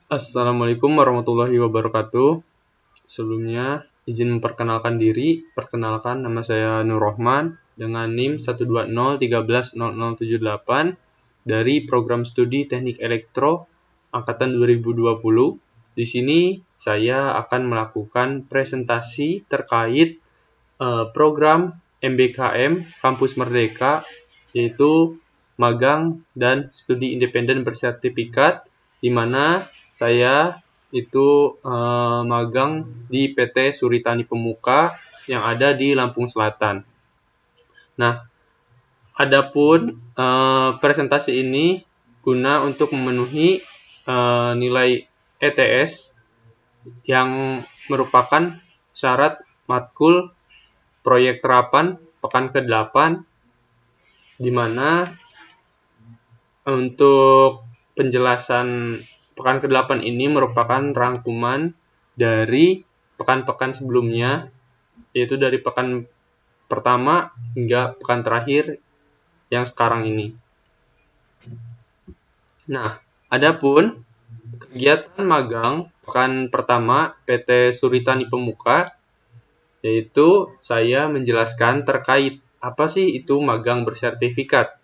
Assalamualaikum warahmatullahi wabarakatuh. Sebelumnya, izin memperkenalkan diri. Perkenalkan, nama saya Nur Rohman dengan NIM 120130078 dari Program Studi Teknik Elektro Angkatan 2020. Di sini saya akan melakukan presentasi terkait program MBKM Kampus Merdeka, yaitu magang dan studi independen bersertifikat, di mana saya itu magang di PT Suritani Pemuka yang ada di Lampung Selatan. Nah, adapun presentasi ini guna untuk memenuhi nilai ETS yang merupakan syarat matkul proyek terapan pekan ke-8, di mana untuk penjelasan pekan ke-8 ini merupakan rangkuman dari pekan-pekan sebelumnya, yaitu dari pekan pertama hingga pekan terakhir yang sekarang ini. Nah, adapun kegiatan magang pekan pertama PT Suritani Pemuka, yaitu saya menjelaskan terkait apa sih itu magang bersertifikat.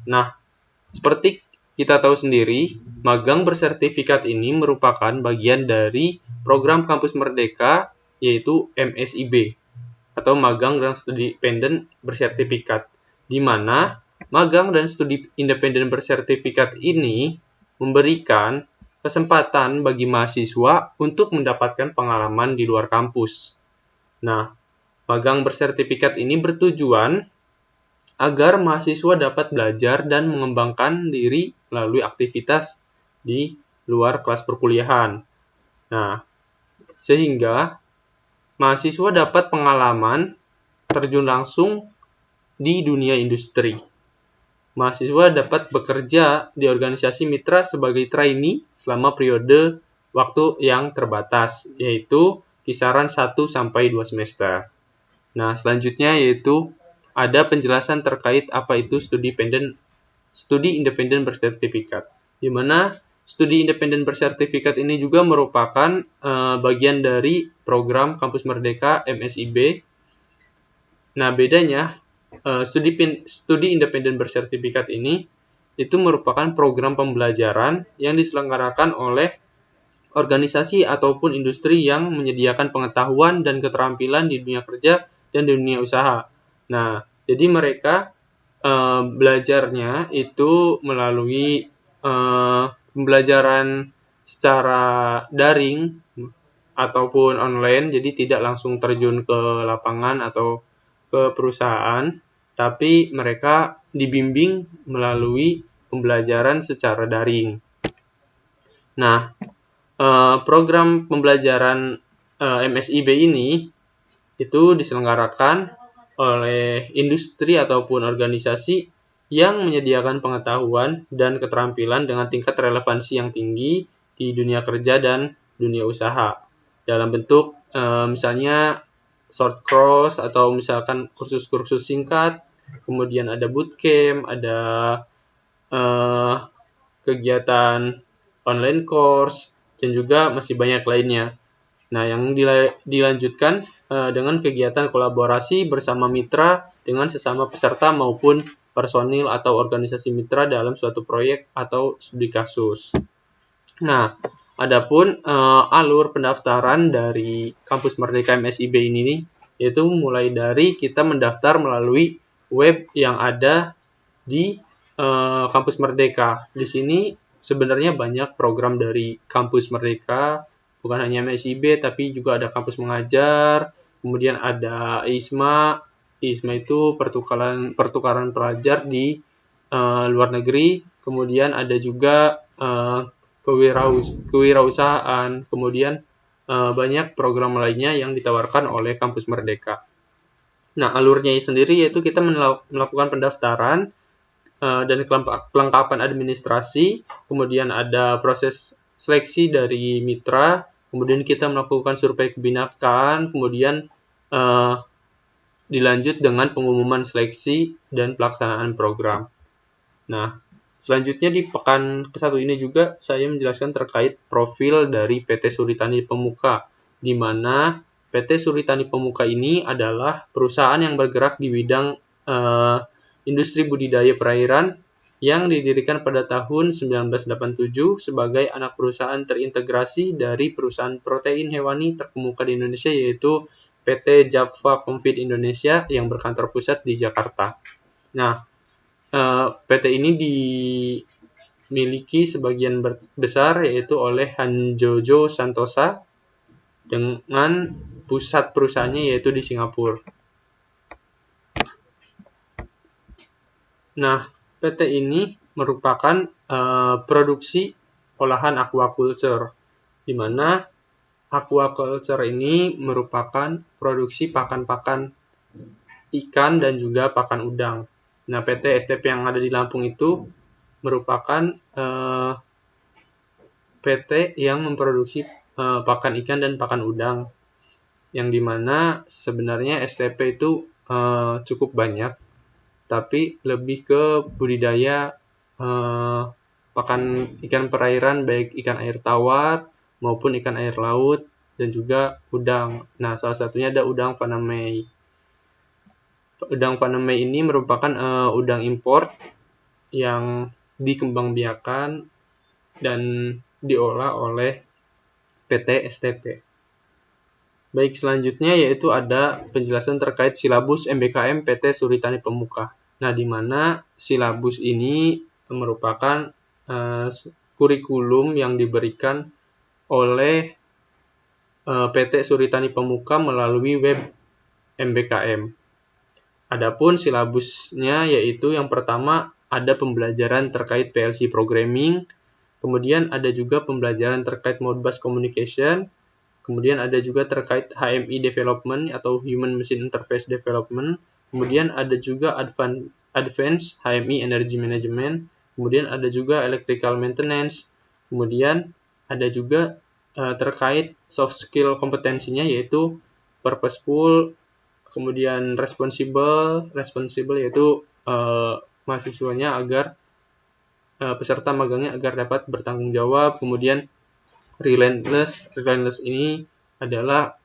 Nah, seperti kita tahu sendiri, magang bersertifikat ini merupakan bagian dari program Kampus Merdeka, yaitu MSIB, atau magang dan studi independen bersertifikat, di mana magang dan studi independen bersertifikat ini memberikan kesempatan bagi mahasiswa untuk mendapatkan pengalaman di luar kampus. Nah, magang bersertifikat ini bertujuan agar mahasiswa dapat belajar dan mengembangkan diri melalui aktivitas di luar kelas perkuliahan. Nah, sehingga mahasiswa dapat pengalaman terjun langsung di dunia industri. Mahasiswa dapat bekerja di organisasi mitra sebagai trainee selama periode waktu yang terbatas, yaitu kisaran 1-2 semester. Nah, selanjutnya yaitu ada penjelasan terkait apa itu studi independen bersertifikat, di mana studi independen bersertifikat ini juga merupakan bagian dari program Kampus Merdeka MSIB. Nah, bedanya studi independen bersertifikat ini itu merupakan program pembelajaran yang diselenggarakan oleh organisasi ataupun industri yang menyediakan pengetahuan dan keterampilan di dunia kerja dan di dunia usaha. Nah, jadi mereka belajarnya itu melalui pembelajaran secara daring ataupun online, jadi tidak langsung terjun ke lapangan atau ke perusahaan, tapi mereka dibimbing melalui pembelajaran secara daring. Nah, program pembelajaran MSIB ini itu diselenggarakan oleh industri ataupun organisasi yang menyediakan pengetahuan dan keterampilan dengan tingkat relevansi yang tinggi di dunia kerja dan dunia usaha. Dalam bentuk misalnya short course atau misalkan kursus-kursus singkat, kemudian ada bootcamp, ada kegiatan online course, dan juga masih banyak lainnya. Nah, yang dilanjutkan dengan kegiatan kolaborasi bersama mitra dengan sesama peserta maupun personil atau organisasi mitra dalam suatu proyek atau studi kasus. Nah, adapun alur pendaftaran dari Kampus Merdeka MSIB ini, yaitu mulai dari kita mendaftar melalui web yang ada di Kampus Merdeka. Di sini sebenarnya banyak program dari Kampus Merdeka, bukan hanya MSIB, tapi juga ada kampus mengajar, kemudian ada ISMA. ISMA itu pertukaran pelajar di luar negeri, kemudian ada juga kewirausahaan, kemudian banyak program lainnya yang ditawarkan oleh Kampus Merdeka. Nah, alurnya sendiri yaitu kita melakukan pendaftaran dan kelengkapan administrasi, kemudian ada proses seleksi dari mitra, kemudian kita melakukan survei kebinakaan, kemudian dilanjut dengan pengumuman seleksi dan pelaksanaan program. Nah, Selanjutnya di pekan ke-1 ini juga saya menjelaskan terkait profil dari PT Suritani Pemuka, di mana PT Suritani Pemuka ini adalah perusahaan yang bergerak di bidang industri budidaya perairan yang didirikan pada tahun 1987 sebagai anak perusahaan terintegrasi dari perusahaan protein hewani terkemuka di Indonesia, yaitu PT Java Confeed Indonesia yang berkantor pusat di Jakarta. Nah, PT ini dimiliki sebagian besar yaitu oleh Hanjojo Santosa dengan pusat perusahaannya yaitu di Singapura. Nah, PT ini merupakan produksi olahan aquaculture, di mana aquaculture ini merupakan produksi pakan-pakan ikan dan juga pakan udang. Nah, PT STP yang ada di Lampung itu merupakan PT yang memproduksi pakan ikan dan pakan udang, yang dimana sebenarnya STP itu cukup banyak, tapi lebih ke budidaya pakan ikan perairan, baik ikan air tawar maupun ikan air laut dan juga udang. Nah, salah satunya ada udang Fanamei. Udang Fanamei ini merupakan udang import yang dikembangbiakan dan diolah oleh PT STP. Baik, selanjutnya yaitu ada penjelasan terkait silabus MBKM PT Suritani Pemuka. Nah, di mana silabus ini merupakan kurikulum yang diberikan oleh PT Suritani Pemuka melalui web MBKM. Adapun silabusnya yaitu yang pertama ada pembelajaran terkait PLC programming, kemudian ada juga pembelajaran terkait Modbus communication, kemudian ada juga terkait HMI development atau Human Machine Interface Development, kemudian ada juga Advanced HMI Energy Management, kemudian ada juga Electrical Maintenance, kemudian ada juga terkait soft skill kompetensinya yaitu purposeful, kemudian responsible yaitu mahasiswanya agar peserta magangnya agar dapat bertanggung jawab, kemudian relentless ini adalah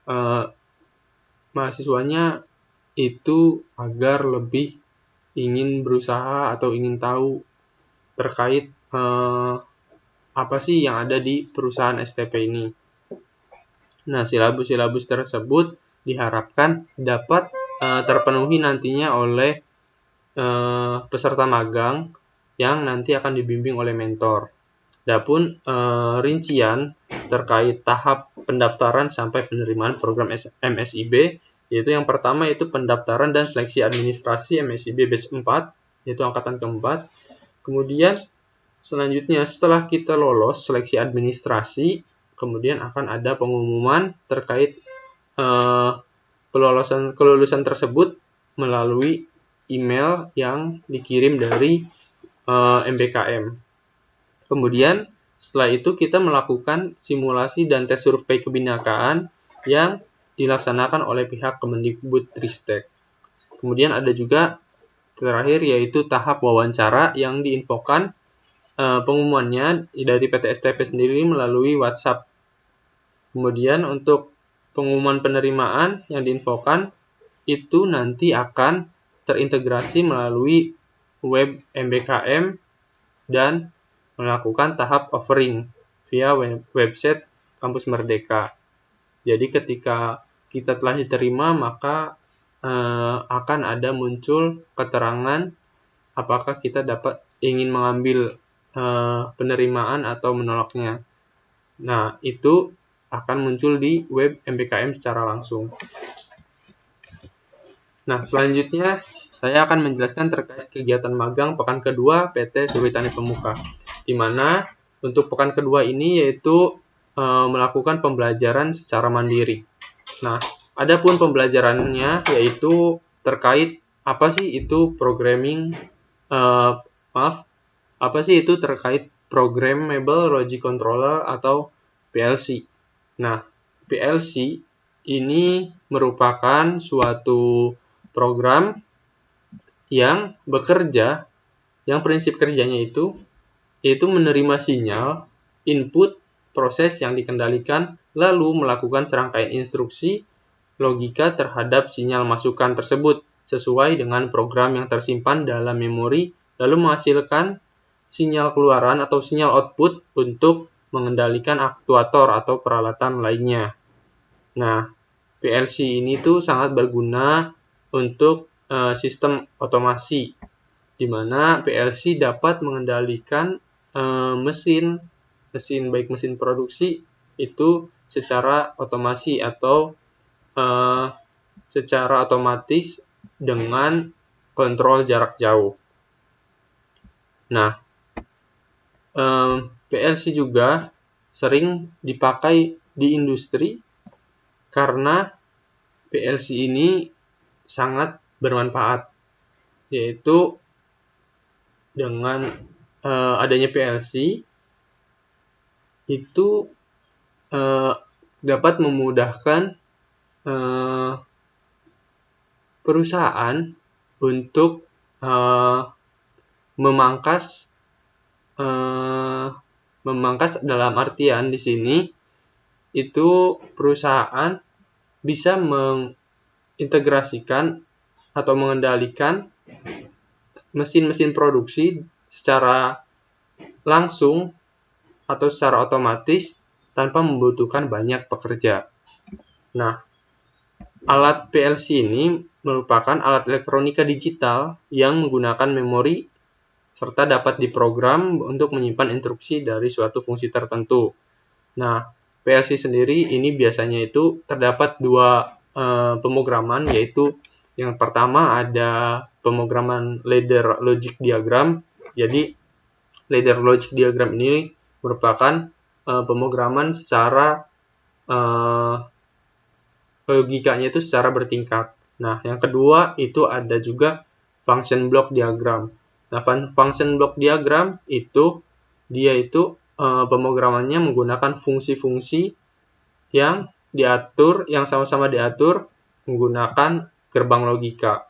mahasiswanya itu agar lebih ingin berusaha atau ingin tahu terkait apa sih yang ada di perusahaan STP ini. Nah, silabus-silabus tersebut diharapkan dapat terpenuhi nantinya oleh peserta magang yang nanti akan dibimbing oleh mentor. Adapun rincian terkait tahap pendaftaran sampai penerimaan program MSIB, yaitu yang pertama yaitu pendaftaran dan seleksi administrasi MSIB batch 4, yaitu angkatan keempat. Kemudian selanjutnya setelah kita lolos seleksi administrasi, kemudian akan ada pengumuman terkait kelulusan tersebut melalui email yang dikirim dari MBKM. Kemudian setelah itu kita melakukan simulasi dan tes survei kebinakaan yang dilaksanakan oleh pihak Kemendikbudristek. Kemudian ada juga terakhir yaitu tahap wawancara yang diinfokan pengumumannya dari PT STP sendiri melalui WhatsApp. Kemudian untuk pengumuman penerimaan yang diinfokan itu nanti akan terintegrasi melalui web MBKM dan melakukan tahap offering via website Kampus Merdeka. Jadi ketika kita telah diterima, maka akan ada muncul keterangan apakah kita ingin mengambil penerimaan atau menolaknya. Nah, itu akan muncul di web MBKM secara langsung. Nah, selanjutnya saya akan menjelaskan terkait kegiatan magang pekan kedua PT Suritani Pemuka, di mana untuk pekan kedua ini yaitu melakukan pembelajaran secara mandiri. Nah, adapun pembelajarannya yaitu terkait apa sih itu programming, apa sih itu terkait Programmable Logic Controller atau PLC. Nah, PLC ini merupakan suatu program yang bekerja, yang prinsip kerjanya itu yaitu menerima sinyal, input, proses yang dikendalikan, lalu melakukan serangkaian instruksi logika terhadap sinyal masukan tersebut sesuai dengan program yang tersimpan dalam memori, lalu menghasilkan sinyal keluaran atau sinyal output untuk mengendalikan aktuator atau peralatan lainnya. Nah, PLC ini tuh sangat berguna untuk sistem otomasi, di mana PLC dapat mengendalikan mesin baik mesin produksi itu secara otomasi atau secara otomatis dengan kontrol jarak jauh. Nah, PLC juga sering dipakai di industri karena PLC ini sangat bermanfaat, yaitu dengan adanya PLC itu dapat memudahkan perusahaan untuk memangkas dalam artian di sini itu perusahaan bisa mengintegrasikan atau mengendalikan mesin-mesin produksi secara langsung atau secara otomatis tanpa membutuhkan banyak pekerja. Nah, alat PLC ini merupakan alat elektronika digital yang menggunakan memori serta dapat diprogram untuk menyimpan instruksi dari suatu fungsi tertentu. Nah, PLC sendiri ini biasanya itu terdapat dua pemrograman, yaitu yang pertama ada pemrograman ladder logic diagram. Jadi, ladder logic diagram ini merupakan pemrograman secara logikanya itu secara bertingkat. Nah, yang kedua itu ada juga function block diagram. Nah, function block diagram itu dia itu pemrogramannya menggunakan fungsi-fungsi yang sama-sama diatur menggunakan gerbang logika.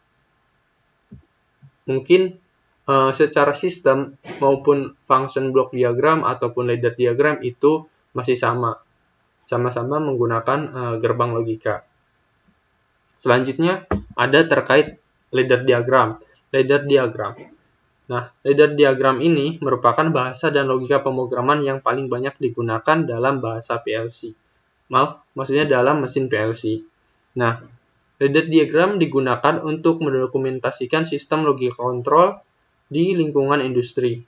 Mungkin secara sistem maupun function block diagram ataupun ladder diagram itu masih sama-sama menggunakan gerbang logika. Selanjutnya ada terkait ladder diagram. Nah, ladder diagram ini merupakan bahasa dan logika pemrograman yang paling banyak digunakan dalam bahasa PLC. Maksudnya dalam mesin PLC. Nah, ladder diagram digunakan untuk mendokumentasikan sistem logika kontrol di lingkungan industri,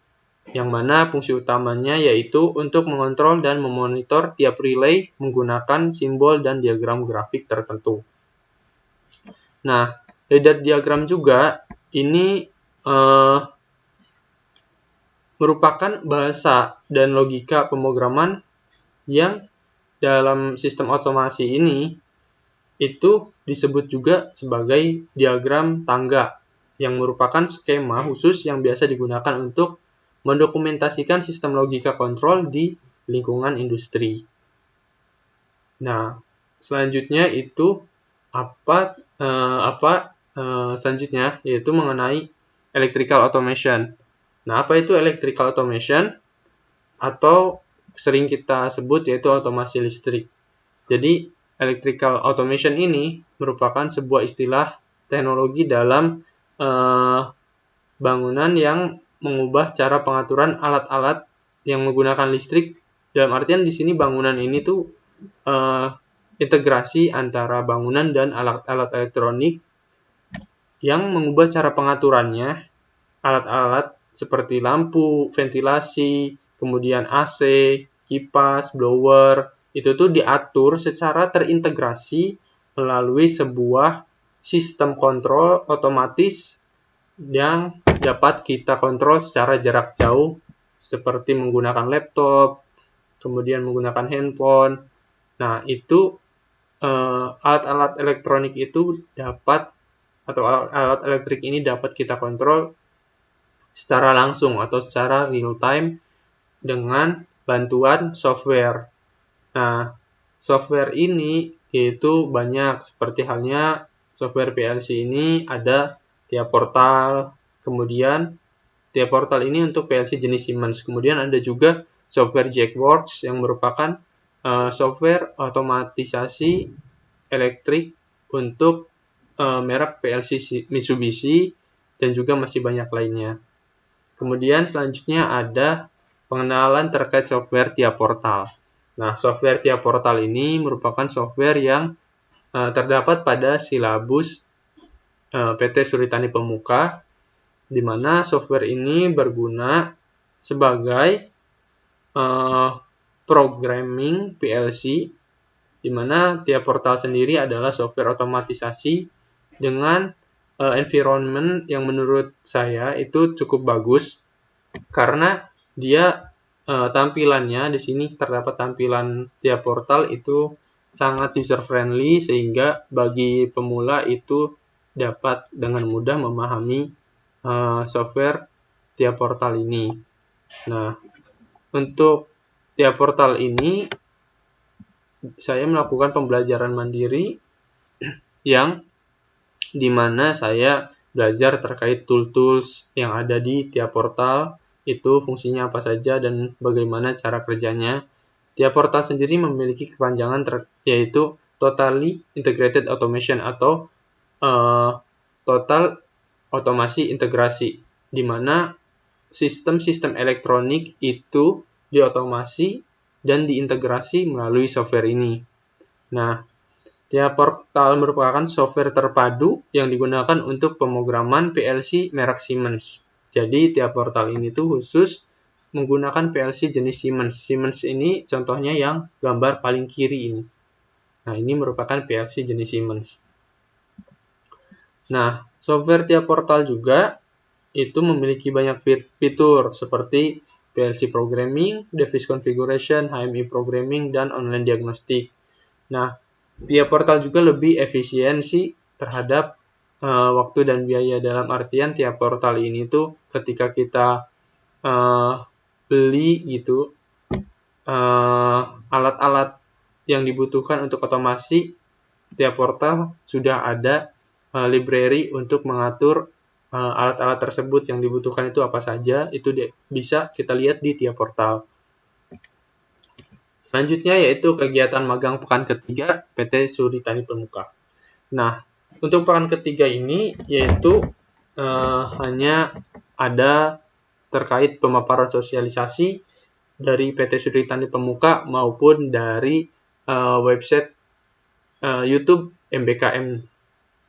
yang mana fungsi utamanya yaitu untuk mengontrol dan memonitor tiap relay menggunakan simbol dan diagram grafik tertentu. Nah, ladder diagram juga ini merupakan bahasa dan logika pemrograman yang dalam sistem otomasi ini itu disebut juga sebagai diagram tangga, yang merupakan skema khusus yang biasa digunakan untuk mendokumentasikan sistem logika kontrol di lingkungan industri. Nah, selanjutnya itu selanjutnya yaitu mengenai electrical automation. Nah, apa itu electrical automation? Atau sering kita sebut yaitu otomasi listrik. Jadi, electrical automation ini merupakan sebuah istilah teknologi dalam bangunan yang mengubah cara pengaturan alat-alat yang menggunakan listrik. Dalam artian di sini bangunan ini tuh integrasi antara bangunan dan alat-alat elektronik yang mengubah cara pengaturannya. Alat-alat seperti lampu, ventilasi, kemudian AC, kipas, blower, itu tuh diatur secara terintegrasi melalui sebuah sistem kontrol otomatis yang dapat kita kontrol secara jarak jauh, seperti menggunakan laptop, kemudian menggunakan handphone. Nah, itu alat-alat elektronik itu dapat, atau alat elektrik ini dapat kita kontrol secara langsung atau secara real time dengan bantuan software. Nah, software ini yaitu banyak, seperti halnya software PLC ini ada tiap portal, kemudian tiap portal ini untuk PLC jenis Siemens. Kemudian ada juga software Jackworks yang merupakan software otomatisasi elektrik untuk merek PLC Mitsubishi dan juga masih banyak lainnya. Kemudian selanjutnya ada pengenalan terkait software tiap portal. Nah, software tiap portal ini merupakan software yang terdapat pada silabus PT Suritani Pemuka, di mana software ini berguna sebagai programming PLC, di mana tiap portal sendiri adalah software otomatisasi dengan environment yang menurut saya itu cukup bagus, karena dia tampilannya di sini terdapat tampilan tiap portal itu sangat user friendly, sehingga bagi pemula itu dapat dengan mudah memahami software tiap portal ini. Nah, untuk tiap portal ini saya melakukan pembelajaran mandiri yang dimana saya belajar terkait tool-tools yang ada di tiap portal, itu fungsinya apa saja dan bagaimana cara kerjanya. Tiap portal sendiri memiliki kepanjangan yaitu Totally Integrated Automation atau total otomasi integrasi, di mana sistem-sistem elektronik itu diotomasi dan diintegrasi melalui software ini. Nah, tiap portal merupakan software terpadu yang digunakan untuk pemrograman PLC merek Siemens. Jadi, tiap portal ini tuh khusus menggunakan PLC jenis Siemens. Siemens ini contohnya yang gambar paling kiri ini. Nah, ini merupakan PLC jenis Siemens. Nah, software tiap portal juga itu memiliki banyak fitur seperti PLC programming, device configuration, HMI programming, dan online diagnostik. Nah, tiap portal juga lebih efisiensi terhadap waktu dan biaya, dalam artian tiap portal ini tuh ketika kita beli gitu alat-alat yang dibutuhkan untuk otomasi, tiap portal sudah ada library untuk mengatur alat-alat tersebut yang dibutuhkan itu apa saja, itu bisa kita lihat di tiap portal. Selanjutnya yaitu kegiatan magang pekan ketiga PT Suritani Pemuka. Nah, untuk pekan ketiga ini yaitu hanya ada terkait pemaparan sosialisasi dari PT Suritani Pemuka maupun dari website YouTube MBKM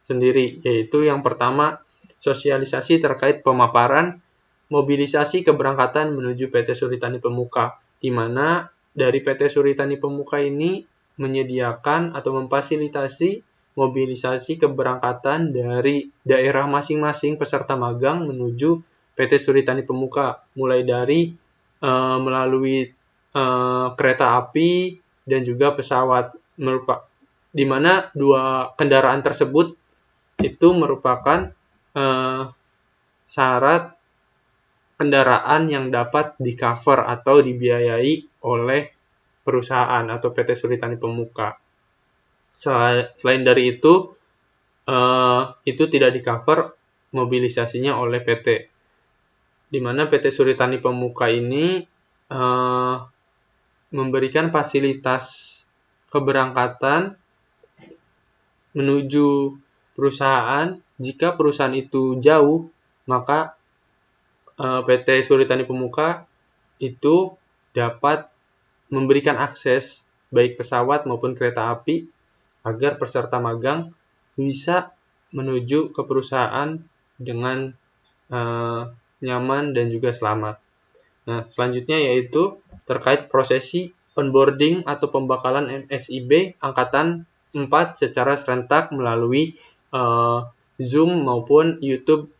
sendiri, yaitu yang pertama sosialisasi terkait pemaparan mobilisasi keberangkatan menuju PT Suritani Pemuka, di mana dari PT Suritani Pemuka ini menyediakan atau memfasilitasi mobilisasi keberangkatan dari daerah masing-masing peserta magang menuju PT Suritani Pemuka, mulai dari melalui kereta api dan juga pesawat, di mana dua kendaraan tersebut itu merupakan syarat kendaraan yang dapat di-cover atau dibiayai oleh perusahaan atau PT Suritani Pemuka. Selain dari itu tidak di-cover mobilisasinya oleh PT. Di mana PT Suritani Pemuka ini memberikan fasilitas keberangkatan menuju perusahaan. Jika perusahaan itu jauh, maka PT Suritani Pemuka itu dapat memberikan akses baik pesawat maupun kereta api agar peserta magang bisa menuju ke perusahaan dengan nyaman dan juga selamat. Nah, selanjutnya yaitu terkait prosesi onboarding atau pembekalan MSIB Angkatan 4 secara serentak melalui Zoom maupun YouTube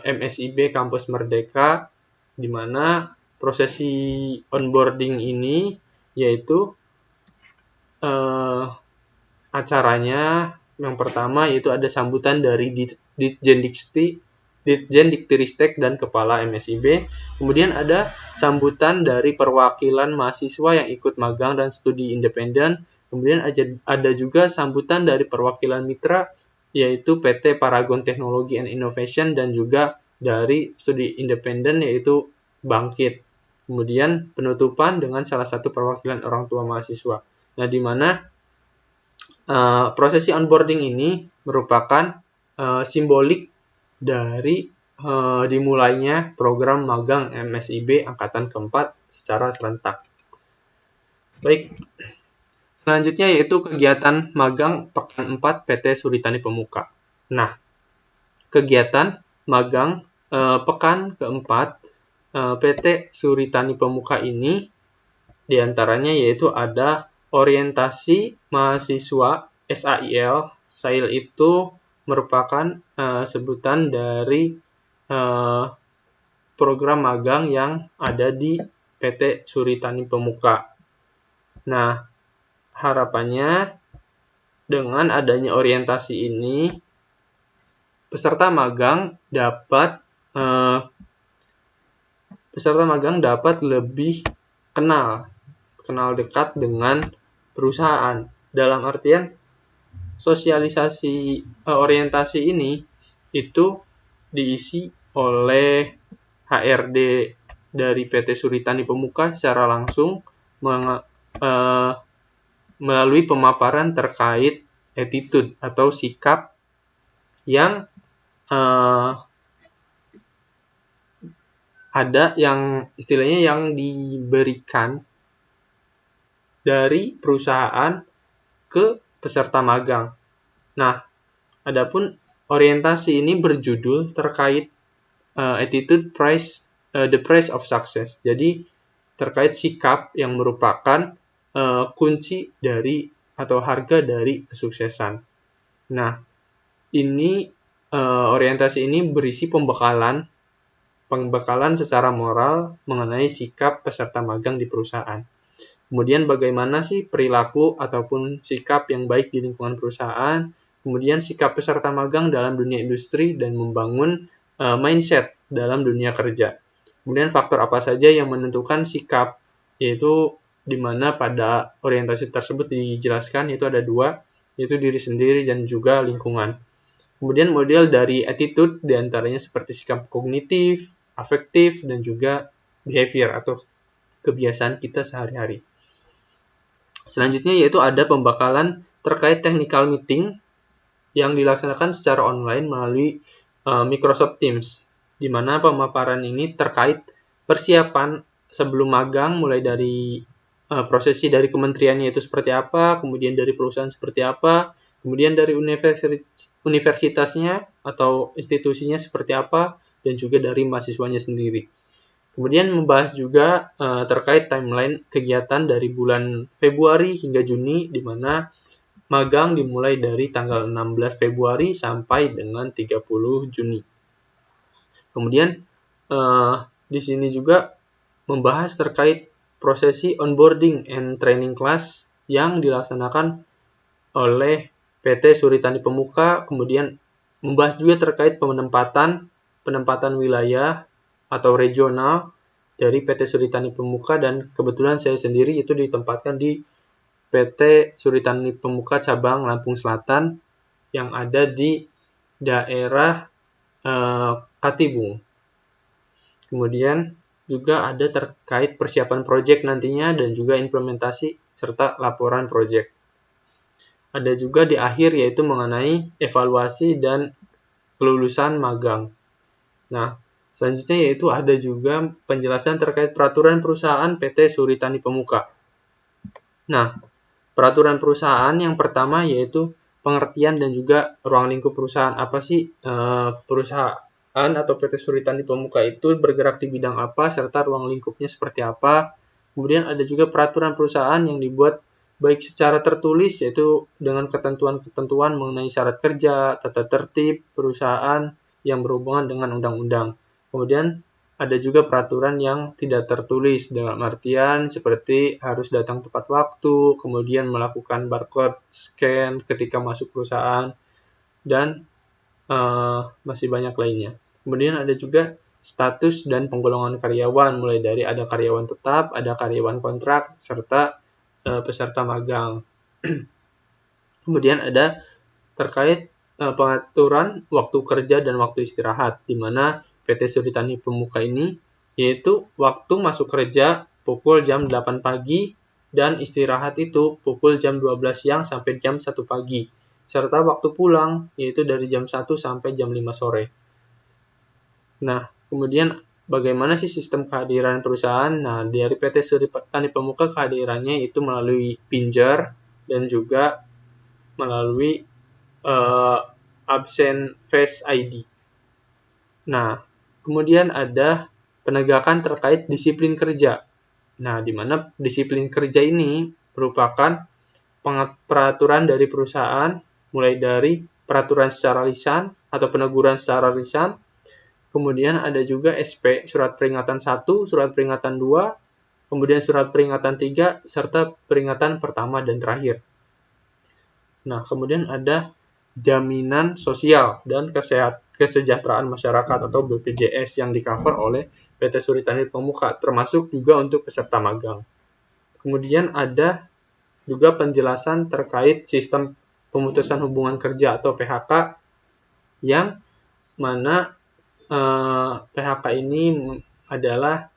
MSIB Kampus Merdeka, di mana prosesi onboarding ini yaitu acaranya yang pertama yaitu ada sambutan dari Ditjen Diktiristek dan Kepala MSIB. Kemudian ada sambutan dari perwakilan mahasiswa yang ikut magang dan studi independen. Kemudian ada juga sambutan dari perwakilan mitra yaitu PT Paragon Technology and Innovation dan juga dari studi independen yaitu Bangkit. Kemudian penutupan dengan salah satu perwakilan orang tua mahasiswa. Nah, di mana prosesi onboarding ini merupakan simbolik dari dimulainya program magang MSIB Angkatan keempat secara serentak. Baik, selanjutnya yaitu kegiatan magang Pekan 4 PT Suritani Pemuka. Nah, kegiatan magang Pekan keempat PT Suritani Pemuka ini diantaranya yaitu ada orientasi mahasiswa SAIL. SAIL itu merupakan sebutan dari program magang yang ada di PT Suritani Pemuka. Nah, harapannya dengan adanya orientasi ini, peserta magang dapat lebih kenal dekat dengan perusahaan. Dalam artian sosialisasi orientasi ini itu diisi oleh HRD dari PT Suritani Pemuka secara langsung melalui pemaparan terkait attitude atau sikap yang ada yang istilahnya yang diberikan dari perusahaan ke peserta magang. Nah, adapun orientasi ini berjudul terkait attitude the price of success. Jadi terkait sikap yang merupakan kunci dari atau harga dari kesuksesan. Nah, ini orientasi ini berisi pembekalan secara moral mengenai sikap peserta magang di perusahaan. Kemudian bagaimana sih perilaku ataupun sikap yang baik di lingkungan perusahaan, kemudian sikap peserta magang dalam dunia industri dan membangun mindset dalam dunia kerja. Kemudian faktor apa saja yang menentukan sikap, yaitu di mana pada orientasi tersebut dijelaskan itu ada 2, yaitu diri sendiri dan juga lingkungan. Kemudian model dari attitude diantaranya seperti sikap kognitif, afektif, dan juga behavior atau kebiasaan kita sehari-hari. Selanjutnya yaitu ada pembekalan terkait technical meeting yang dilaksanakan secara online melalui Microsoft Teams, di mana pemaparan ini terkait persiapan sebelum magang, mulai dari prosesi dari kementeriannya itu seperti apa, kemudian dari perusahaan seperti apa, kemudian dari universitasnya atau institusinya seperti apa, dan juga dari mahasiswanya sendiri. Kemudian membahas juga terkait timeline kegiatan dari bulan Februari hingga Juni, di mana magang dimulai dari tanggal 16 Februari sampai dengan 30 Juni. Kemudian di sini juga membahas terkait prosesi onboarding and training class yang dilaksanakan oleh PT Suritani Pemuka, kemudian membahas juga terkait penempatan wilayah atau regional dari PT Suritani Pemuka, dan kebetulan saya sendiri itu ditempatkan di PT Suritani Pemuka cabang Lampung Selatan yang ada di daerah Katibung. Kemudian juga ada terkait persiapan proyek nantinya dan juga implementasi serta laporan proyek. Ada juga di akhir yaitu mengenai evaluasi dan kelulusan magang. Nah, selanjutnya yaitu ada juga penjelasan terkait peraturan perusahaan PT Suritani Pemuka. Nah, peraturan perusahaan yang pertama yaitu pengertian dan juga ruang lingkup perusahaan. Apa sih perusahaan atau PT Suritani Pemuka itu bergerak di bidang apa, serta ruang lingkupnya seperti apa. Kemudian ada juga peraturan perusahaan yang dibuat baik secara tertulis, yaitu dengan ketentuan-ketentuan mengenai syarat kerja, tata tertib perusahaan yang berhubungan dengan undang-undang. Kemudian ada juga peraturan yang tidak tertulis, dalam artian seperti harus datang tepat waktu, kemudian melakukan barcode scan ketika masuk perusahaan, dan masih banyak lainnya. Kemudian ada juga status dan penggolongan karyawan, mulai dari ada karyawan tetap, ada karyawan kontrak, serta peserta magang. Kemudian ada terkait pengaturan waktu kerja dan waktu istirahat, di mana PT Suritani Pemuka ini, yaitu waktu masuk kerja pukul jam 8 pagi dan istirahat itu pukul jam 12 siang sampai jam 1 pagi, serta waktu pulang yaitu dari jam 1 sampai jam 5 sore. Nah, kemudian bagaimana sih sistem kehadiran perusahaan? Nah, dari PT Suritani Pemuka kehadirannya itu melalui Pinjar dan juga melalui absent face ID. Nah, kemudian ada penegakan terkait disiplin kerja. Nah, di mana disiplin kerja ini merupakan peraturan dari perusahaan, mulai dari peraturan secara lisan atau peneguran secara lisan, kemudian ada juga SP, surat peringatan 1, surat peringatan 2, kemudian surat peringatan 3, serta peringatan pertama dan terakhir. Nah, kemudian ada jaminan sosial dan kesejahteraan masyarakat atau BPJS yang di-cover oleh PT Suritani Pemuka, termasuk juga untuk peserta magang. Kemudian ada juga penjelasan terkait sistem pemutusan hubungan kerja atau PHK, yang mana PHK ini adalah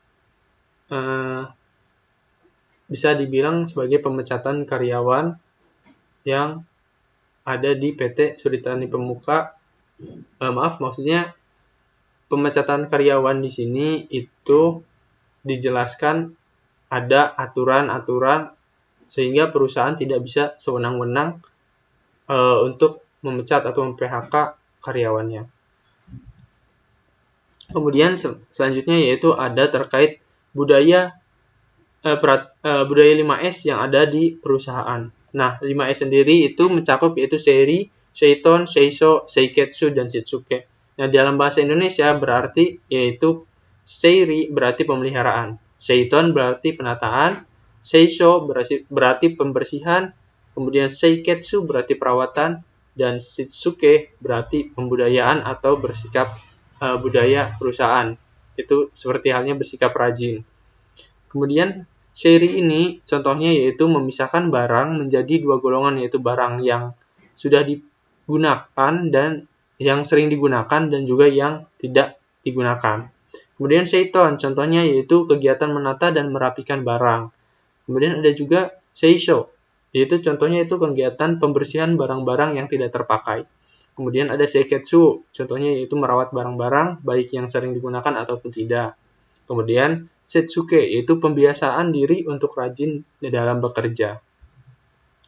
bisa dibilang sebagai pemecatan karyawan yang ada di PT Suritani Pemuka. Maksudnya pemecatan karyawan di sini itu dijelaskan ada aturan-aturan sehingga perusahaan tidak bisa sewenang-wenang untuk memecat atau mem-PHK karyawannya. Kemudian selanjutnya yaitu ada terkait budaya 5S yang ada di perusahaan. Nah, 5S sendiri itu mencakup yaitu Seiri, Seiton, Seiso, Seiketsu, dan Shitsuke. Nah, dalam bahasa Indonesia berarti yaitu Seiri berarti pemeliharaan, Seiton berarti penataan, Seiso berarti pembersihan, kemudian Seiketsu berarti perawatan, dan Shitsuke berarti pembudayaan atau bersikap budaya perusahaan. Itu seperti halnya bersikap rajin. Kemudian Seiri ini contohnya yaitu memisahkan barang menjadi dua golongan, yaitu barang yang sudah digunakan dan yang sering digunakan dan juga yang tidak digunakan. Kemudian Seiton contohnya yaitu kegiatan menata dan merapikan barang. Kemudian ada juga Seisho, yaitu contohnya itu kegiatan pembersihan barang-barang yang tidak terpakai. Kemudian ada Seiketsu, contohnya yaitu merawat barang-barang baik yang sering digunakan ataupun tidak. Kemudian Shitsuke, yaitu pembiasaan diri untuk rajin di dalam bekerja.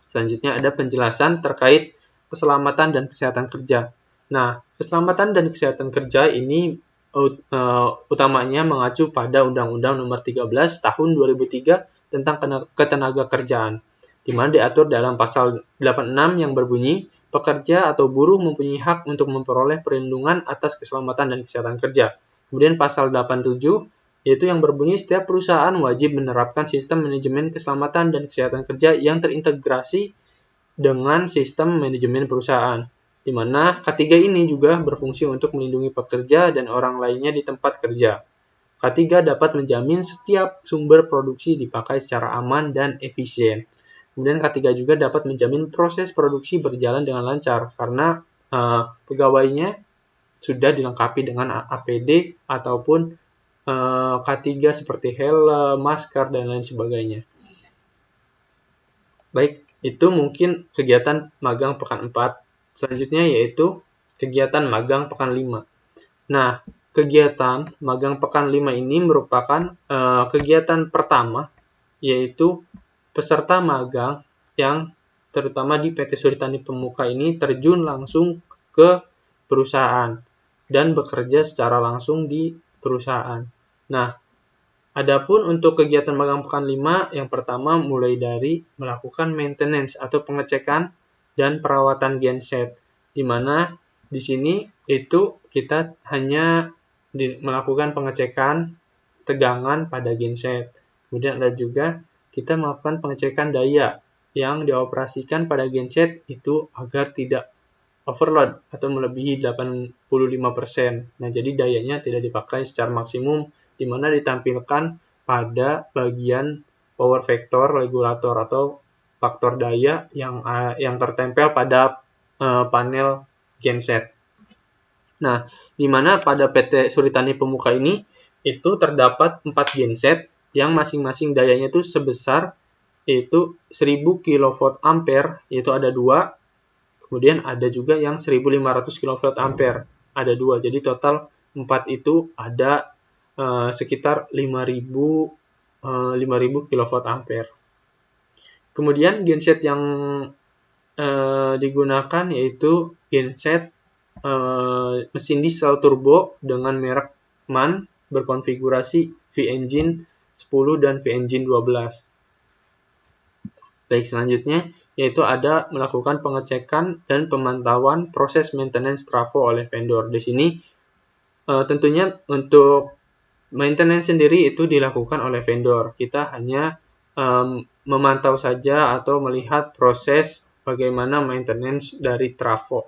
Selanjutnya ada penjelasan terkait keselamatan dan kesehatan kerja. Nah, keselamatan dan kesehatan kerja ini utamanya mengacu pada Undang-Undang Nomor 13 Tahun 2003 tentang Ketenagakerjaan, di mana diatur dalam pasal 86 yang berbunyi, pekerja atau buruh mempunyai hak untuk memperoleh perlindungan atas keselamatan dan kesehatan kerja. Kemudian pasal 87 yaitu yang berbunyi setiap perusahaan wajib menerapkan sistem manajemen keselamatan dan kesehatan kerja yang terintegrasi dengan sistem manajemen perusahaan, di mana K3 ini juga berfungsi untuk melindungi pekerja dan orang lainnya di tempat kerja. K3 dapat menjamin setiap sumber produksi dipakai secara aman dan efisien. Kemudian K3 juga dapat menjamin proses produksi berjalan dengan lancar karena pegawainya sudah dilengkapi dengan APD ataupun K3 seperti helm, masker, dan lain sebagainya. Baik, itu mungkin kegiatan magang pekan 4. Selanjutnya yaitu kegiatan magang pekan 5. Nah, kegiatan magang pekan 5 ini merupakan kegiatan pertama, yaitu peserta magang yang terutama di PT Suritani Pemuka ini terjun langsung ke perusahaan dan bekerja secara langsung di perusahaan. Nah, adapun untuk kegiatan magang pekan 5, yang pertama mulai dari melakukan maintenance atau pengecekan dan perawatan genset, di mana di sini itu kita hanya melakukan pengecekan tegangan pada genset. Kemudian ada juga kita melakukan pengecekan daya yang dioperasikan pada genset itu agar tidak overload atau melebihi 85%. Nah, jadi dayanya tidak dipakai secara maksimum, di mana ditampilkan pada bagian power vector regulator atau faktor daya yang tertempel pada panel genset. Nah, di mana pada PT Suritani Pemuka ini itu terdapat 4 genset yang masing-masing dayanya itu sebesar yaitu 1000 kV ampere, yaitu ada 2. Kemudian ada juga yang 1500 kV ampere, ada 2. Jadi total 4 itu ada sekitar 5000 kV ampere. Kemudian genset yang digunakan yaitu genset mesin diesel turbo dengan merek MAN berkonfigurasi V-Engine 10 dan V-Engine 12. Baik, selanjutnya yaitu ada melakukan pengecekan dan pemantauan proses maintenance trafo oleh vendor. Di sini tentunya untuk maintenance sendiri itu dilakukan oleh vendor. Kita hanya memantau saja atau melihat proses bagaimana maintenance dari trafo.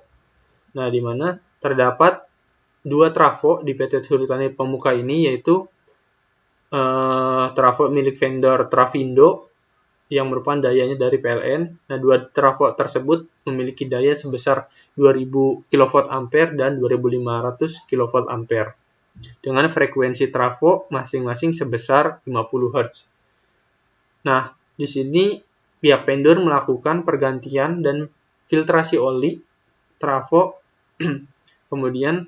Nah, di mana terdapat 2 trafo di PT Suritani Pemuka ini, yaitu trafo milik vendor Trafindo yang merupakan dayanya dari PLN. Nah, 2 trafo tersebut memiliki daya sebesar 2000 kV ampere dan 2500 kV ampere dengan frekuensi trafo masing-masing sebesar 50 Hz. Nah, di sini pihak vendor melakukan pergantian dan filtrasi oli trafo, kemudian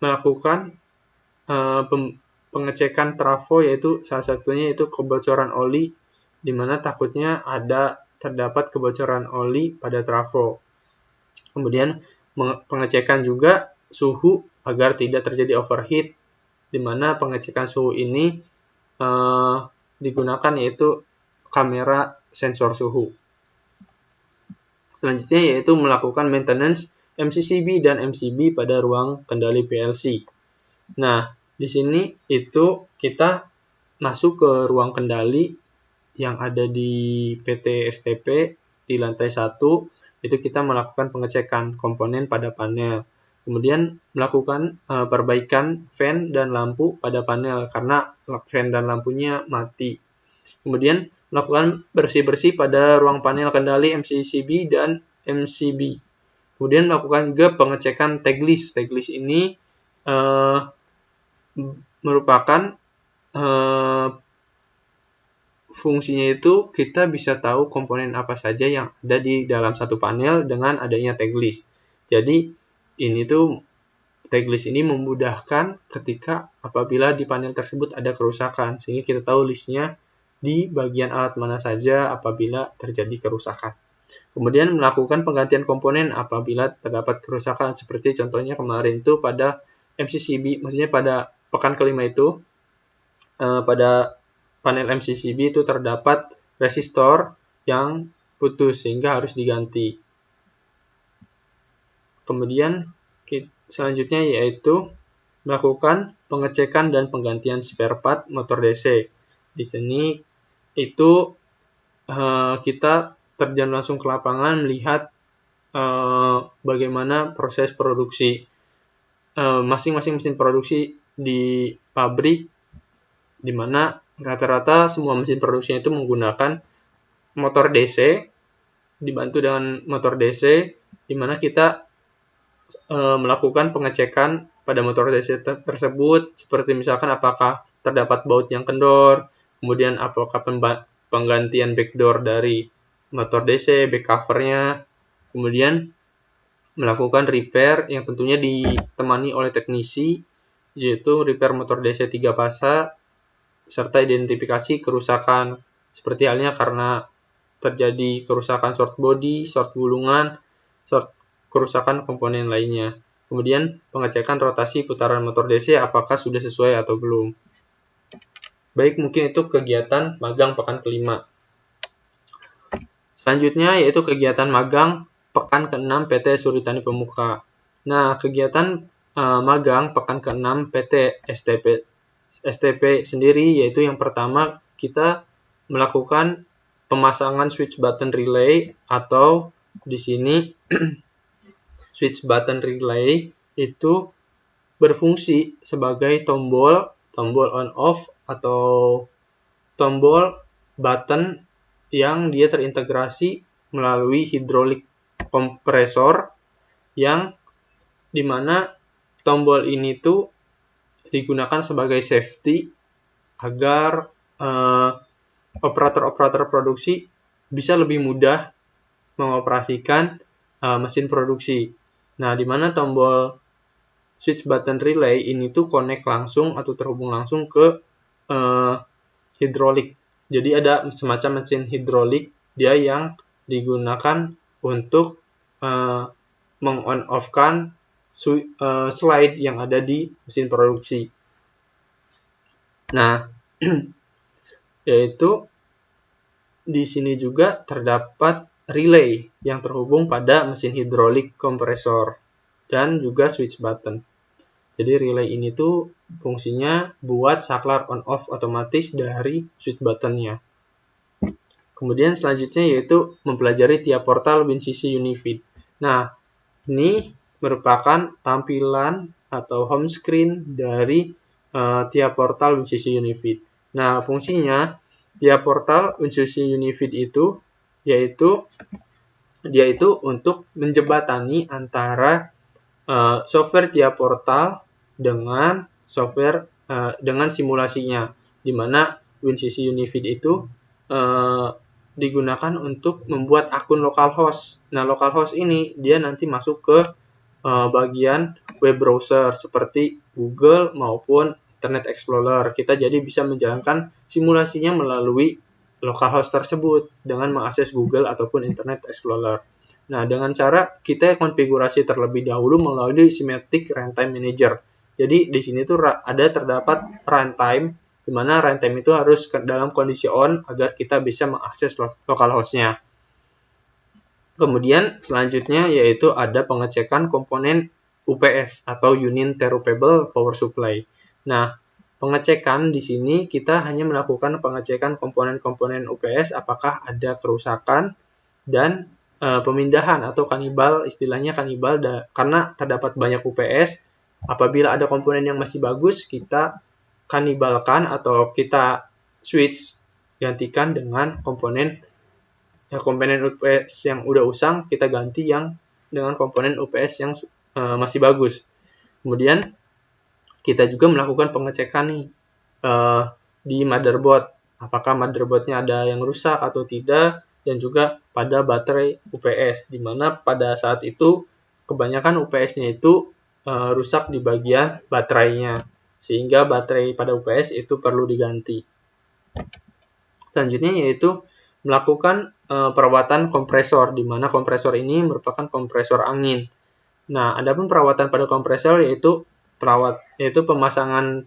melakukan pengecekan trafo, yaitu salah satunya itu kebocoran oli, di mana takutnya terdapat kebocoran oli pada trafo. Kemudian pengecekan juga suhu agar tidak terjadi overheat, di mana pengecekan suhu ini digunakan yaitu kamera sensor suhu. Selanjutnya yaitu melakukan maintenance MCCB dan MCB pada ruang kendali PLC. Nah, di sini itu kita masuk ke ruang kendali yang ada di PT STP di lantai 1, itu kita melakukan pengecekan komponen pada panel. Kemudian melakukan perbaikan fan dan lampu pada panel karena fan dan lampunya mati. Kemudian melakukan bersih-bersih pada ruang panel kendali MCCB dan MCB. Kemudian melakukan juga pengecekan tag list. Tag list ini merupakan fungsinya itu kita bisa tahu komponen apa saja yang ada di dalam satu panel dengan adanya tag list. Jadi ini tuh tag list ini memudahkan ketika apabila di panel tersebut ada kerusakan, sehingga kita tahu listnya di bagian alat mana saja apabila terjadi kerusakan. Kemudian melakukan penggantian komponen apabila terdapat kerusakan, seperti contohnya kemarin itu pada MCCB, maksudnya pada pekan kelima itu pada panel MCCB itu terdapat resistor yang putus sehingga harus diganti. Kemudian selanjutnya yaitu melakukan pengecekan dan penggantian spare part motor DC. Di sini itu kita terjun langsung ke lapangan melihat bagaimana proses produksi masing-masing mesin produksi di pabrik, di mana rata-rata semua mesin produksinya itu menggunakan motor DC, dibantu dengan motor DC, di mana kita melakukan pengecekan pada motor DC tersebut, seperti misalkan apakah terdapat baut yang kendor, kemudian apakah penggantian backdoor dari motor DC, back covernya, kemudian melakukan repair yang tentunya ditemani oleh teknisi, yaitu repair motor DC 3 fasa, serta identifikasi kerusakan, seperti halnya karena terjadi kerusakan short body, short gulungan, kerusakan komponen lainnya. Kemudian pengecekan rotasi putaran motor DC apakah sudah sesuai atau belum. Baik, mungkin itu kegiatan magang pekan kelima. Selanjutnya yaitu kegiatan magang pekan ke-6 PT Suritani Pemuka. Nah, kegiatan magang pekan ke-6 PT STP sendiri yaitu yang pertama kita melakukan pemasangan switch button relay, atau di sini switch button relay itu berfungsi sebagai tombol on off atau tombol button yang dia terintegrasi melalui hidrolik kompresor yang di mana tombol ini tuh digunakan sebagai safety agar operator-operator produksi bisa lebih mudah mengoperasikan mesin produksi. Nah, di mana tombol switch button relay ini tuh connect langsung atau terhubung langsung ke hidrolik. Jadi ada semacam mesin hidrolik dia yang digunakan untuk meng-on-off-kan slide yang ada di mesin produksi. Nah, yaitu di sini juga terdapat relay yang terhubung pada mesin hidrolik kompresor dan juga switch button. Jadi relay ini tuh fungsinya buat saklar on-off otomatis dari switch buttonnya. Kemudian selanjutnya yaitu mempelajari tiap portal WinCC UniFeed. Nah, ini merupakan tampilan atau home screen dari tiap portal WinCC UniFeed. Nah, fungsinya tiap portal WinCC UniFeed itu yaitu dia itu untuk menjembatani antara software tiap portal dengan software dengan simulasinya, di mana WinCC UniFeed itu digunakan untuk membuat akun localhost. Nah, localhost ini dia nanti masuk ke bagian web browser seperti Google maupun Internet Explorer. Kita jadi bisa menjalankan simulasinya melalui localhost tersebut dengan mengakses Google ataupun Internet Explorer. Nah, dengan cara kita konfigurasi terlebih dahulu melalui Semantic Runtime Manager. Jadi, di sini tuh terdapat runtime, di mana runtime itu harus dalam kondisi on agar kita bisa mengakses localhost-nya. Kemudian selanjutnya yaitu ada pengecekan komponen UPS atau Uninterruptible Power Supply. Nah, pengecekan di sini kita hanya melakukan pengecekan komponen-komponen UPS apakah ada kerusakan dan pemindahan atau kanibal, istilahnya kanibal karena terdapat banyak UPS. Apabila ada komponen yang masih bagus, kita kanibalkan atau kita switch gantikan dengan komponen UPS yang udah usang, kita ganti yang dengan komponen UPS yang masih bagus. Kemudian kita juga melakukan pengecekan nih di motherboard, apakah motherboardnya ada yang rusak atau tidak, dan juga pada baterai UPS, di mana pada saat itu kebanyakan UPS-nya itu rusak di bagian baterainya, sehingga baterai pada UPS itu perlu diganti. Selanjutnya yaitu melakukan perawatan kompresor, di mana kompresor ini merupakan kompresor angin. Nah, adapun perawatan pada kompresor yaitu pemasangan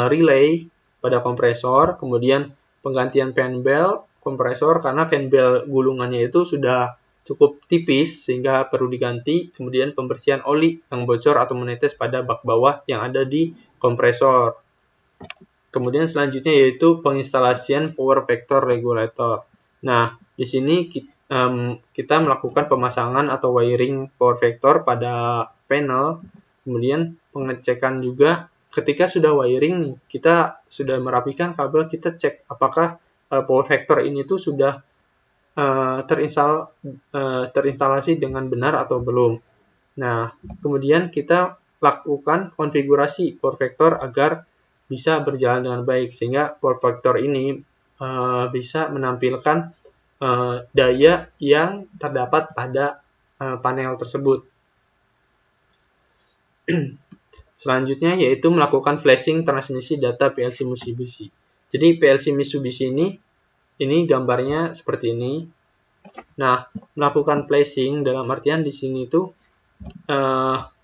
relay pada kompresor, kemudian penggantian fan belt kompresor karena fan belt gulungannya itu sudah cukup tipis sehingga perlu diganti, kemudian pembersihan oli yang bocor atau menetes pada bak bawah yang ada di kompresor. Kemudian selanjutnya yaitu penginstalasian power vector regulator. Nah, di sini kita melakukan pemasangan atau wiring power vector pada panel, kemudian pengecekan juga ketika sudah wiring nih, kita sudah merapikan kabel, kita cek apakah power vector ini tuh sudah terinstalasi dengan benar atau belum. Nah, kemudian kita lakukan konfigurasi power vector agar bisa berjalan dengan baik, sehingga power vector ini bisa menampilkan daya yang terdapat pada panel tersebut. Selanjutnya yaitu melakukan flashing transmisi data PLC Mitsubishi. Jadi PLC Mitsubishi ini gambarnya seperti ini. Nah, melakukan flashing dalam artian di sini tuh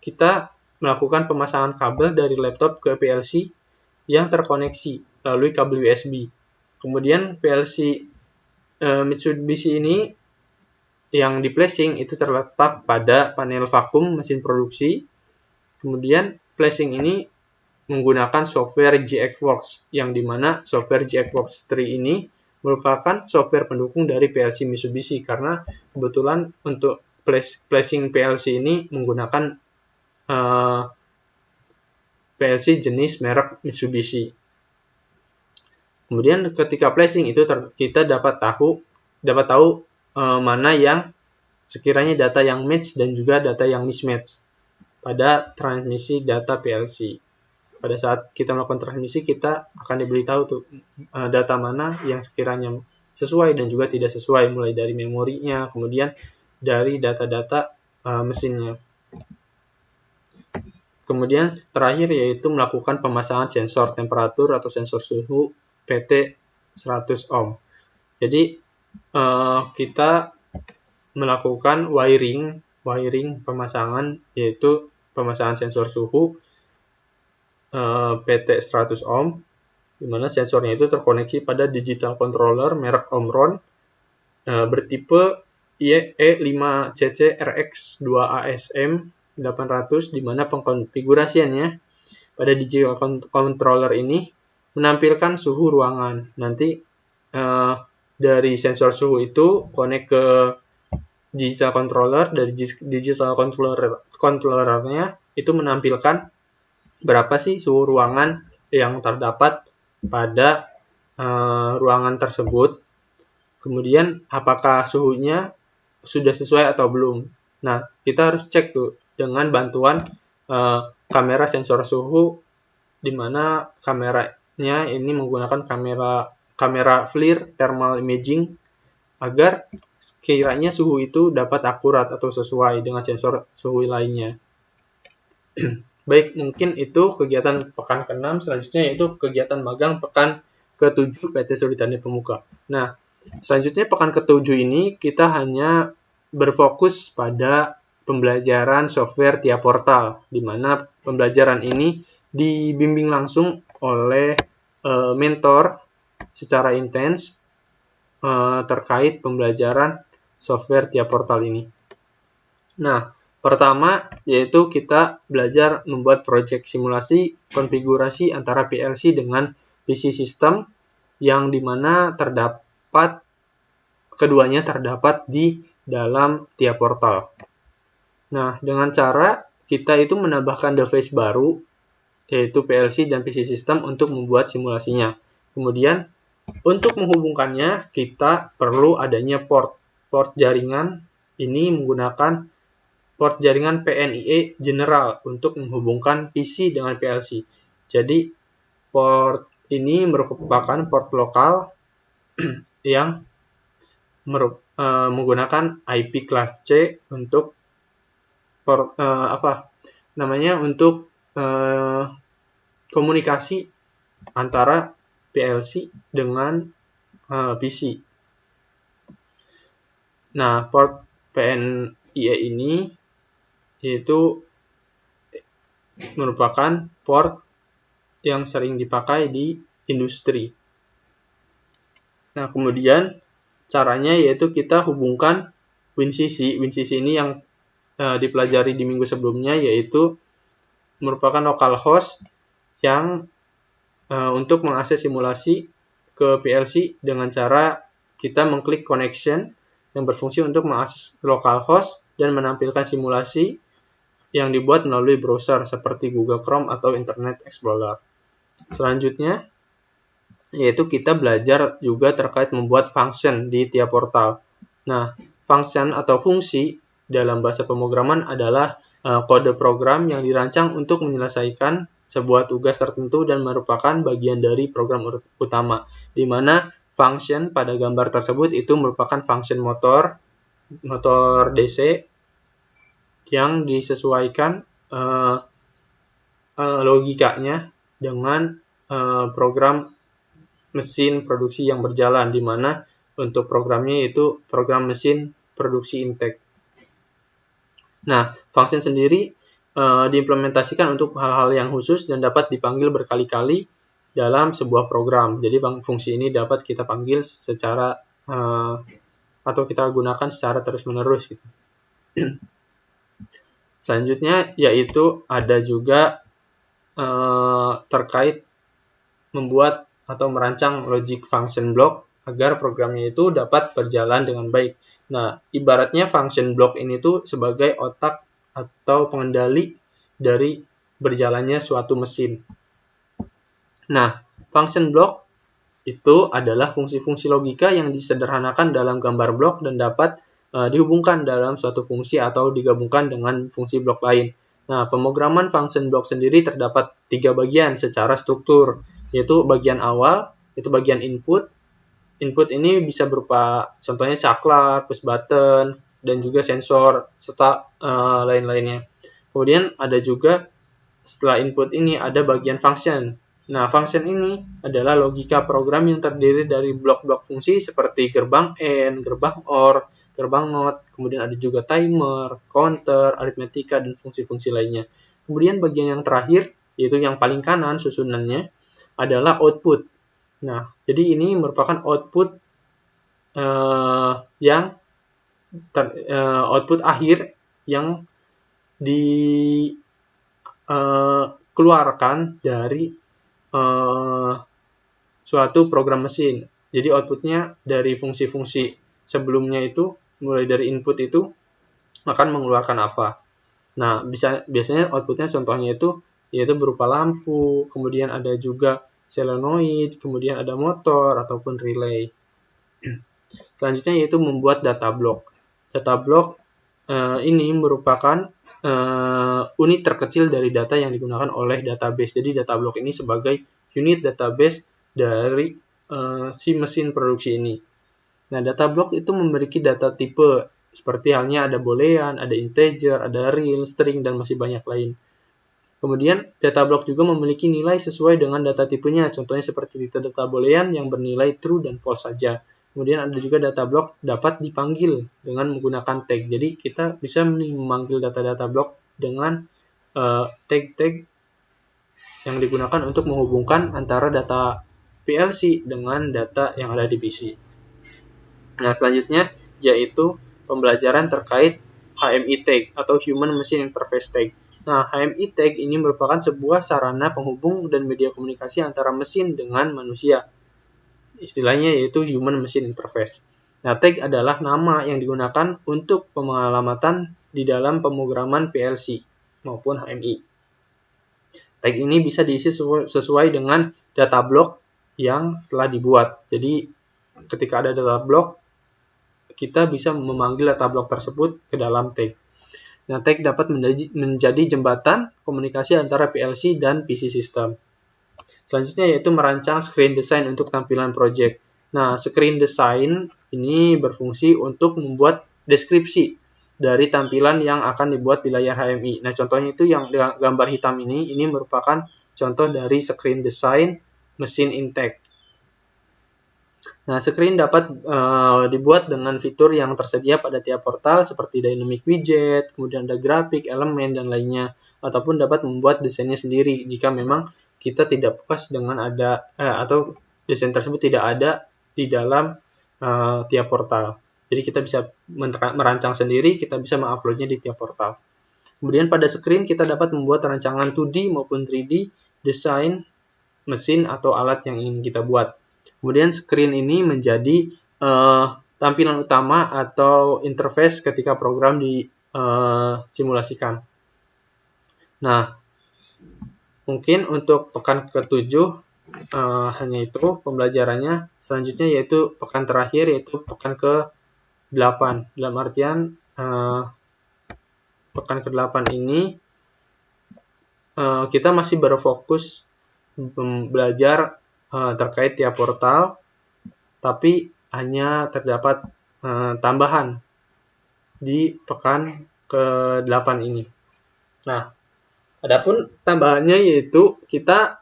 kita melakukan pemasangan kabel dari laptop ke PLC yang terkoneksi melalui kabel USB. Kemudian PLC Mitsubishi ini yang di flashing itu terletak pada panel vakum mesin produksi. Kemudian flashing ini menggunakan software GXWorks, yang dimana software GXWorks 3 ini merupakan software pendukung dari PLC Mitsubishi, karena kebetulan untuk flashing PLC ini menggunakan PLC jenis merek Mitsubishi. Kemudian ketika flashing itu kita dapat tahu mana yang sekiranya data yang match dan juga data yang mismatch. pada transmisi data PLC. Pada saat kita melakukan transmisi, kita akan diberitahu tuh data mana yang sekiranya sesuai dan juga tidak sesuai, mulai dari memorinya, kemudian dari data-data mesinnya. Kemudian terakhir yaitu melakukan pemasangan sensor temperatur atau sensor suhu PT 100 ohm. Jadi kita melakukan wiring pemasangan, yaitu pemasangan sensor suhu PT 100 ohm, di mana sensornya itu terkoneksi pada digital controller merek Omron bertipe IE5CC-RX2ASM 800, di mana pengkonfigurasiannya pada digital controller ini menampilkan suhu ruangan. Nanti dari sensor suhu itu connect ke digital controller, dari digital controllernya itu menampilkan berapa sih suhu ruangan yang terdapat pada ruangan tersebut. Kemudian apakah suhunya sudah sesuai atau belum. Nah, kita harus cek tuh dengan bantuan kamera sensor suhu, di mana kameranya ini menggunakan kamera FLIR thermal imaging, agar sekiranya suhu itu dapat akurat atau sesuai dengan sensor suhu lainnya. Baik, mungkin itu kegiatan pekan ke-6. Selanjutnya yaitu kegiatan magang pekan ke-7 PT Suritani Pemuka. Nah, selanjutnya pekan ke-7 ini kita hanya berfokus pada pembelajaran software tiap portal, di mana pembelajaran ini dibimbing langsung oleh mentor secara intens terkait pembelajaran software tiap portal ini. Nah, pertama yaitu kita belajar membuat proyek simulasi konfigurasi antara PLC dengan PC system, yang dimana keduanya terdapat di dalam tiap portal. Nah, dengan cara kita itu menambahkan device baru, yaitu PLC dan PC system untuk membuat simulasinya. Kemudian untuk menghubungkannya, kita perlu adanya port jaringan. Ini menggunakan port jaringan PNIe General untuk menghubungkan PC dengan PLC. Jadi, port ini merupakan port lokal yang menggunakan IP kelas C untuk untuk komunikasi antara PLC dengan PC. Nah, port PNIe ini yaitu merupakan port yang sering dipakai di industri. Nah, kemudian caranya yaitu kita hubungkan WinCC. WinCC ini yang dipelajari di minggu sebelumnya, yaitu merupakan localhost yang untuk mengakses simulasi ke PLC dengan cara kita mengklik connection yang berfungsi untuk mengakses localhost dan menampilkan simulasi yang dibuat melalui browser seperti Google Chrome atau Internet Explorer. Selanjutnya yaitu kita belajar juga terkait membuat function di tiap portal. Nah, function atau fungsi dalam bahasa pemrograman adalah kode program yang dirancang untuk menyelesaikan sebuah tugas tertentu dan merupakan bagian dari program utama, di mana function pada gambar tersebut itu merupakan function motor DC yang disesuaikan logikanya dengan program mesin produksi yang berjalan, di mana untuk programnya itu program mesin produksi intake. Nah, function sendiri diimplementasikan untuk hal-hal yang khusus dan dapat dipanggil berkali-kali dalam sebuah program. Jadi fungsi ini dapat kita panggil secara atau kita gunakan secara terus-menerus gitu. Selanjutnya yaitu ada juga terkait membuat atau merancang logic function block agar programnya itu dapat berjalan dengan baik. Nah, ibaratnya function block ini tuh sebagai otak atau pengendali dari berjalannya suatu mesin. Nah, function block itu adalah fungsi-fungsi logika yang disederhanakan dalam gambar blok dan dapat dihubungkan dalam suatu fungsi atau digabungkan dengan fungsi blok lain. Nah, pemrograman function block sendiri terdapat 3 bagian secara struktur, yaitu bagian awal, itu bagian input. Input ini bisa berupa contohnya saklar, push button, dan juga sensor, serta lain-lainnya. Kemudian ada juga setelah input ini ada bagian function. Nah, function ini adalah logika program yang terdiri dari blok-blok fungsi seperti gerbang AND, gerbang OR, gerbang NOT, kemudian ada juga timer, counter, aritmetika, dan fungsi-fungsi lainnya. Kemudian bagian yang terakhir, yaitu yang paling kanan susunannya, adalah output. Nah, jadi ini merupakan output output akhir yang dikeluarkan dari suatu program mesin. Jadi outputnya dari fungsi-fungsi sebelumnya itu, mulai dari input itu akan mengeluarkan apa. Nah, biasanya outputnya contohnya itu yaitu berupa lampu, kemudian ada juga solenoid, kemudian ada motor ataupun relay. Selanjutnya yaitu membuat data block. Data block ini merupakan unit terkecil dari data yang digunakan oleh database. Jadi data block ini sebagai unit database dari si mesin produksi ini. Nah, data block itu memiliki data tipe seperti halnya ada boolean, ada integer, ada real, string, dan masih banyak lain. Kemudian, data block juga memiliki nilai sesuai dengan data tipenya. Contohnya seperti data boolean yang bernilai true dan false saja. Kemudian ada juga data block dapat dipanggil dengan menggunakan tag. Jadi kita bisa memanggil data-data block dengan tag-tag yang digunakan untuk menghubungkan antara data PLC dengan data yang ada di PC. Nah, selanjutnya yaitu pembelajaran terkait HMI tag atau Human Machine Interface tag. Nah, HMI tag ini merupakan sebuah sarana penghubung dan media komunikasi antara mesin dengan manusia. Istilahnya yaitu Human Machine Interface. Nah, tag adalah nama yang digunakan untuk pengalamatan di dalam pemrograman PLC maupun HMI. Tag ini bisa diisi sesuai dengan data block yang telah dibuat. Jadi, ketika ada data block, kita bisa memanggil data block tersebut ke dalam tag. Nah, tag dapat menjadi jembatan komunikasi antara PLC dan PC system. Selanjutnya yaitu merancang screen design untuk tampilan project. Nah, screen design ini berfungsi untuk membuat deskripsi dari tampilan yang akan dibuat di layar HMI. Nah, contohnya itu yang gambar hitam ini merupakan contoh dari screen design mesin Intake. Nah, screen dapat dibuat dengan fitur yang tersedia pada tiap portal seperti dynamic widget, kemudian ada grafik, elemen, dan lainnya. Ataupun dapat membuat desainnya sendiri jika memang kita tidak puas dengan ada atau desain tersebut tidak ada di dalam tiap portal. Jadi kita bisa merancang sendiri, kita bisa menguploadnya di tiap portal. Kemudian pada screen kita dapat membuat rancangan 2D maupun 3D desain mesin atau alat yang ingin kita buat. Kemudian screen ini menjadi tampilan utama atau interface ketika program disimulasikan. Nah, mungkin untuk pekan ke-7 hanya itu pembelajarannya. Selanjutnya yaitu pekan terakhir yaitu pekan ke-8. Dalam artian pekan ke-8 ini kita masih berfokus belajar terkait tiap portal, tapi hanya terdapat tambahan di pekan ke-8 ini. Nah, adapun tambahannya yaitu kita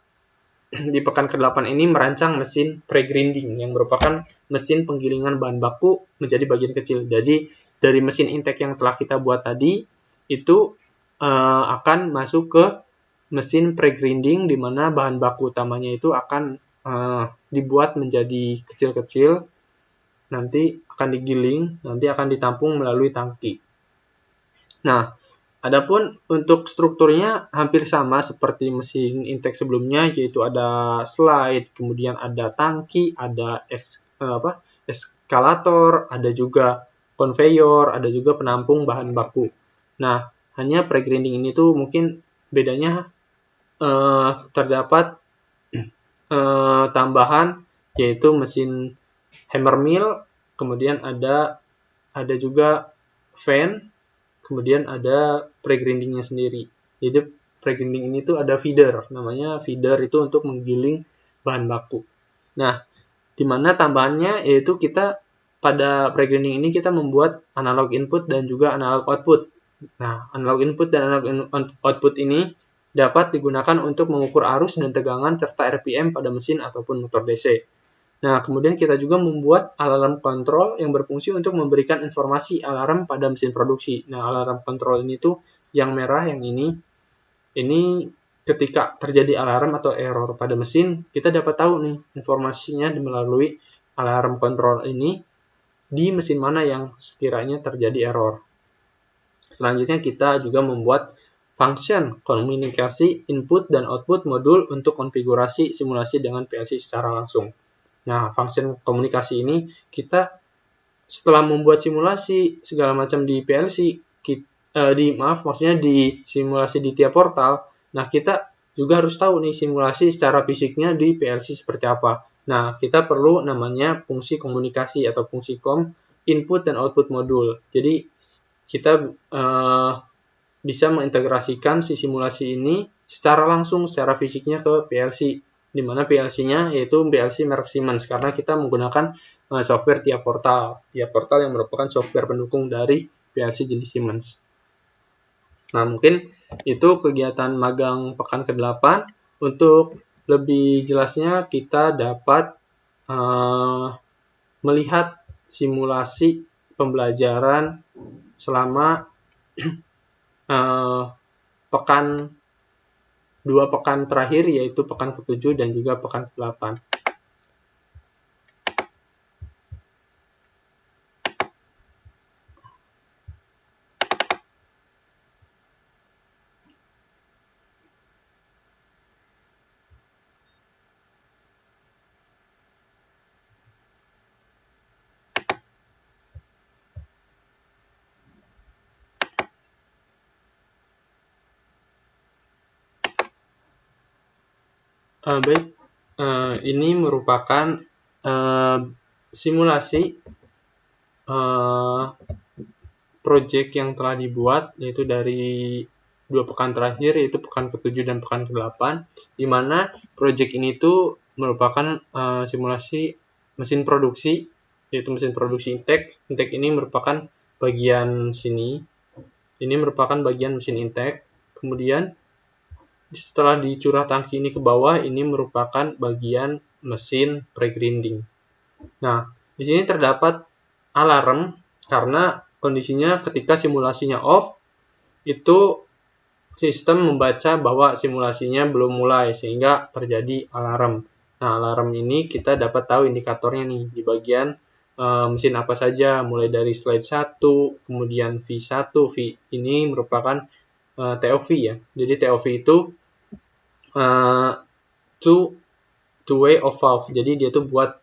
di pekan ke-8 ini merancang mesin pre-grinding yang merupakan mesin penggilingan bahan baku menjadi bagian kecil. Jadi dari mesin intake yang telah kita buat tadi itu akan masuk ke mesin pre-grinding di mana bahan baku utamanya itu akan dibuat menjadi kecil-kecil, nanti akan digiling, nanti akan ditampung melalui tangki. Nah, adapun untuk strukturnya hampir sama seperti mesin intake sebelumnya, yaitu ada slide, kemudian ada tangki, ada eskalator, ada juga conveyor, ada juga penampung bahan baku. Nah, hanya pre-grinding ini tuh mungkin bedanya terdapat tambahan yaitu mesin hammer mill, kemudian ada juga fan, kemudian ada pre-grindingnya sendiri. Jadi pre-grinding ini tuh ada feeder, namanya feeder itu untuk menggiling bahan baku. Nah, di mana tambahannya yaitu kita pada pre-grinding ini kita membuat analog input dan juga analog output. Nah, analog input dan analog output ini dapat digunakan untuk mengukur arus dan tegangan serta RPM pada mesin ataupun motor DC. Nah, kemudian kita juga membuat alarm kontrol yang berfungsi untuk memberikan informasi alarm pada mesin produksi. Nah, alarm kontrol ini tuh yang merah, yang ini ketika terjadi alarm atau error pada mesin, kita dapat tahu nih informasinya melalui alarm kontrol ini di mesin mana yang sekiranya terjadi error. Selanjutnya kita juga membuat function komunikasi input dan output modul untuk konfigurasi simulasi dengan PLC secara langsung. Nah, function komunikasi ini kita setelah membuat simulasi segala macam di PLC, maksudnya di simulasi di tiap portal, nah kita juga harus tahu nih simulasi secara fisiknya di PLC seperti apa. Nah, kita perlu namanya fungsi komunikasi atau fungsi kom input dan output modul. Jadi kita bisa mengintegrasikan si simulasi ini secara langsung, secara fisiknya ke PLC, di mana PLC-nya yaitu PLC merek Siemens, karena kita menggunakan software tiap portal yang merupakan software pendukung dari PLC jenis Siemens. Nah, mungkin itu kegiatan magang pekan ke-8. Untuk lebih jelasnya kita dapat melihat simulasi pembelajaran selama dua pekan terakhir, yaitu pekan ke-7 dan juga pekan ke-8. Baik, ini merupakan simulasi project yang telah dibuat, yaitu dari 2 pekan terakhir, yaitu pekan ke-7 dan pekan ke-8, di mana project ini tuh merupakan simulasi mesin produksi, yaitu mesin produksi intake. Intake ini merupakan bagian sini. Ini merupakan bagian mesin intake. Kemudian setelah dicurah tangki ini ke bawah, ini merupakan bagian mesin pre-grinding. Nah, di sini terdapat alarm karena kondisinya ketika simulasinya off, itu sistem membaca bahwa simulasinya belum mulai sehingga terjadi alarm. Nah, alarm ini kita dapat tahu indikatornya nih di bagian mesin apa saja, mulai dari slide 1, kemudian V1. V ini merupakan TOV ya. Jadi TOV itu two way of valve. Jadi dia tuh buat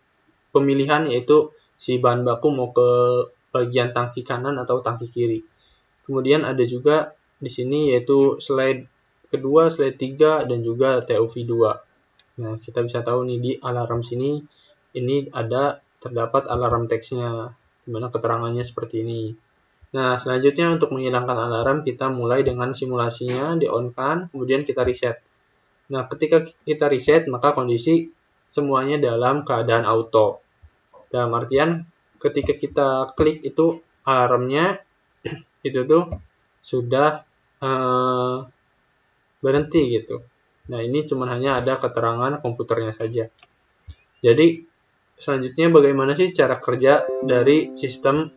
pemilihan, yaitu si bahan baku mau ke bagian tangki kanan atau tangki kiri. Kemudian ada juga di sini yaitu slide kedua, slide 3 dan juga TOV2. Nah, kita bisa tahu nih di alarm sini ini terdapat alarm teksnya, di mana keterangannya seperti ini. Nah, selanjutnya untuk menghilangkan alarm, kita mulai dengan simulasinya di-on-kan, kemudian kita reset. Nah, ketika kita reset, maka kondisi semuanya dalam keadaan auto. Dalam artian, ketika kita klik itu alarmnya, itu tuh sudah berhenti gitu. Nah, ini cuma hanya ada keterangan komputernya saja. Jadi, selanjutnya bagaimana sih cara kerja dari sistem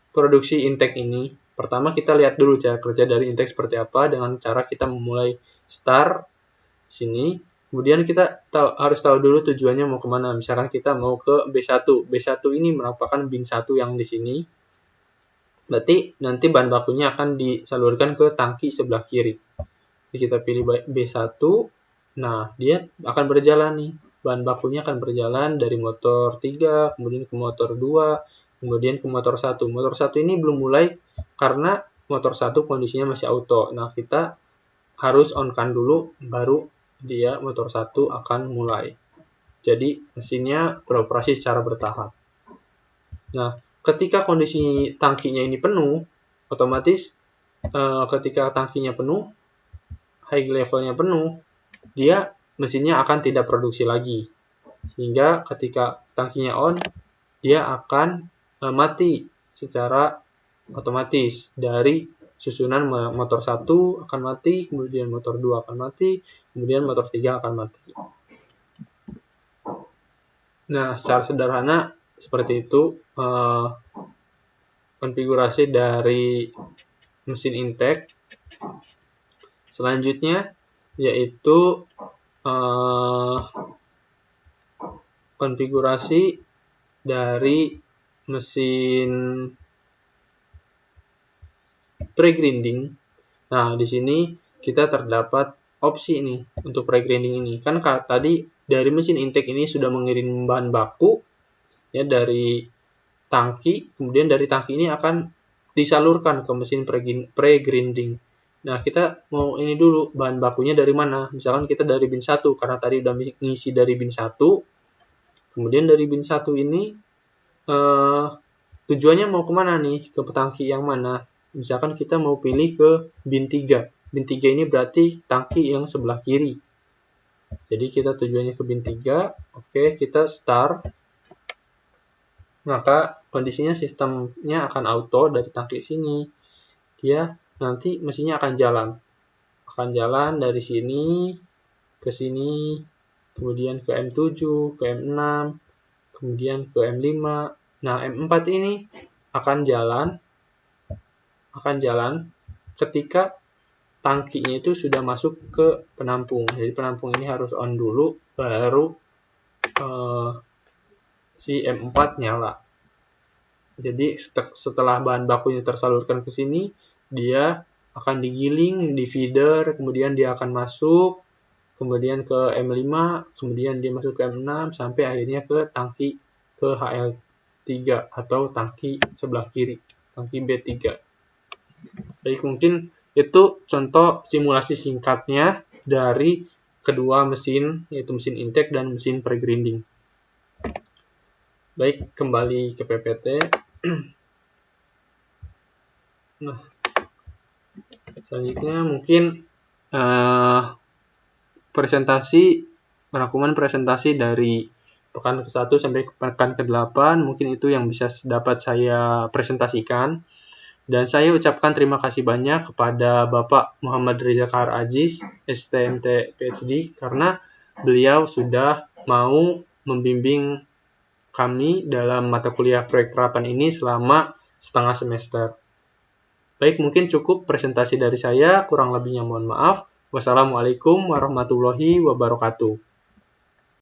produksi intake ini? Pertama kita lihat dulu cara kerja dari intake seperti apa dengan cara kita memulai start sini. Kemudian kita harus tahu dulu tujuannya mau kemana. Misalkan kita mau ke B1. B1 ini merupakan bin 1 yang di sini. Berarti nanti bahan bakunya akan disalurkan ke tangki sebelah kiri. Jadi kita pilih B1. Nah, dia akan berjalan nih. Bahan bakunya akan berjalan dari motor 3, kemudian ke motor 2, kemudian ke motor 1. Motor 1 ini belum mulai karena motor 1 kondisinya masih auto. Nah, kita harus on-kan dulu, baru dia motor 1 akan mulai. Jadi, mesinnya beroperasi secara bertahap. Nah, ketika kondisi tangkinya ini penuh, otomatis ketika tangkinya penuh, high levelnya penuh, mesinnya akan tidak produksi lagi. Sehingga ketika tangkinya on, dia akan mati secara otomatis. Dari susunan motor 1 akan mati, kemudian motor 2 akan mati, kemudian motor 3 akan mati. Nah, secara sederhana seperti itu konfigurasi dari mesin intake. Selanjutnya yaitu konfigurasi dari mesin pre-grinding. Nah, di sini kita terdapat opsi nih untuk pre-grinding ini. Kan tadi dari mesin intake ini sudah mengirim bahan baku ya dari tangki, kemudian dari tangki ini akan disalurkan ke mesin pre-grinding. Nah, kita mau ini dulu bahan bakunya dari mana? Misalkan kita dari bin 1 karena tadi udah ngisi dari bin 1. Kemudian dari bin 1 ini tujuannya mau kemana nih? Ke tangki yang mana? Misalkan kita mau pilih ke bin 3. Bin 3 ini berarti tangki yang sebelah kiri. Jadi kita tujuannya ke bin 3. Oke, kita start. Maka kondisinya sistemnya akan auto dari tangki sini. Dia nanti mesinnya akan jalan. Akan jalan dari sini ke sini, kemudian ke M7, ke M6, kemudian ke M5. Nah, M4 ini akan jalan ketika tangkinya itu sudah masuk ke penampung. Jadi penampung ini harus on dulu, baru si M4 nyala. Jadi setelah bahan bakunya tersalurkan ke sini, dia akan digiling di feeder, kemudian dia akan masuk, kemudian ke M5, kemudian dia masuk ke M6, sampai akhirnya ke tangki ke HL3 atau tangki sebelah kiri, tangki B3. Baik, mungkin itu contoh simulasi singkatnya dari kedua mesin, yaitu mesin intake dan mesin pre-grinding. Baik, kembali ke PPT. Nah, selanjutnya mungkin rangkuman presentasi dari pekan ke-1 sampai pekan ke-8, mungkin itu yang bisa dapat saya presentasikan. Dan saya ucapkan terima kasih banyak kepada Bapak Muhammad Riza Kahar Aziz, STMT PhD, karena beliau sudah mau membimbing kami dalam mata kuliah proyek terapan ini selama setengah semester. Baik, mungkin cukup presentasi dari saya, kurang lebihnya mohon maaf. Wassalamualaikum warahmatullahi wabarakatuh.